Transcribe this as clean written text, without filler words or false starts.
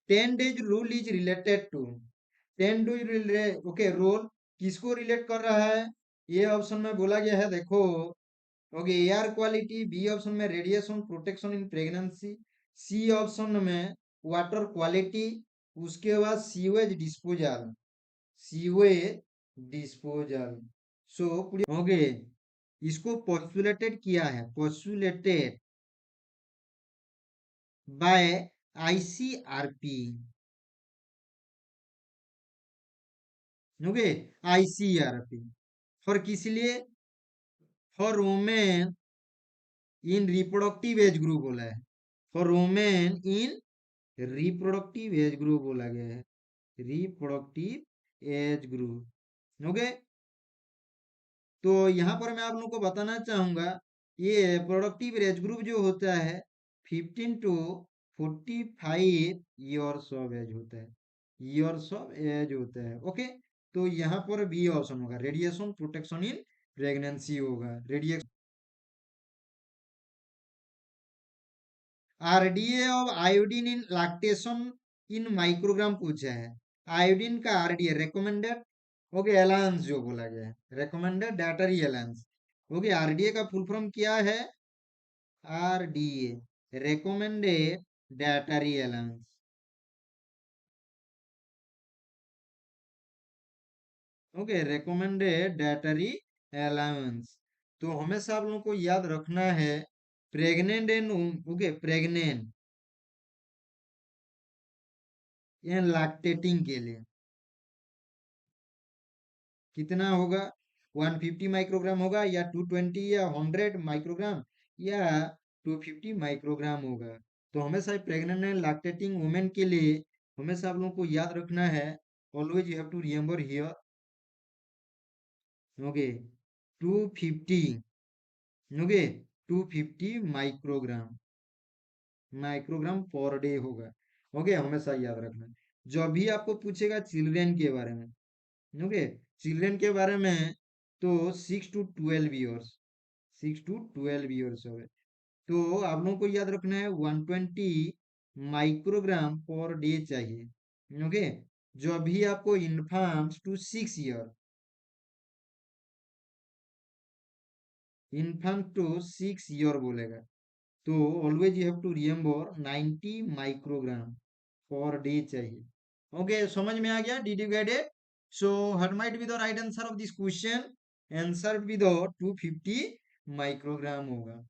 10 days rule is related to 10 days okay rule किसको relate कर रहा है? ये ऑप्शन में बोला गया है, देखो। Okay, air quality, B option में radiation protection in pregnancy, C option में वाटर क्वालिटी, उसके बाद sewage disposal, sewage disposal. So okay, इसको पोस्टुलेटेड किया है, postulated by ICRP. Okay, ICRP for किस लिए? For women in reproductive age group बोला है, for women in reproductive age group बोला गया है, रिप्रोडक्टिव एज ग्रुप। ओके, तो यहाँ पर मैं आप लोगों को बताना चाहूंगा, ये प्रोडक्टिव एज ग्रुप जो होता है 15 to 45 ईयर्स ऑफ एज होता है, ईयर्स ऑफ एज होता है। ओके, तो यहाँ पर बी ऑप्शन होगा, रेडिएशन प्रोटेक्शन इन प्रेगनेंसी होगा, radiation. RDA of iodine in lactation in microgram पूछा है। आयोडीन का आरडीए रेकमेंडेड, ओके, अलायंस जो बोला गया है, recommended dietary alliance. Okay, RDA का फुल फॉर्म क्या है? RDA recommended dietary alliance. Okay, recommended dietary allowance. तो हमेशा आप लोगों को याद रखना है, pregnant and okay, pregnant and lactating के लिए कितना होगा? 150 माइक्रोग्राम होगा, या 220, या 100 माइक्रोग्राम, या 250 माइक्रोग्राम होगा। तो हमेशा प्रेग्नेंट एंड लैक्टेटिंग वुमेन के लिए हमेशा आप लोगों को याद रखना है, always you have to remember here. Okay, 250, okay, 250 microgram, microgram per day होगा। ओके, हमेशा याद रखना। जब भी आपको पूछेगा चिल्ड्रेन के बारे में, ओके, चिल्ड्रेन के बारे में, तो 6 to 12 ईयर्स, 6 to 12 ईयर्स हो गए। तो आप लोगों को याद रखना है 120 माइक्रोग्राम पर डे चाहिए। ओके, जो भी आपको infant to 6 year, infant to 6 year बोलेगा, तो always you have to remember 90 microgram per day चाहिए। ओके, समझ में आ गया? Did you get it? So what might be the right answer of this question? Answer B the 250 microgram होगा।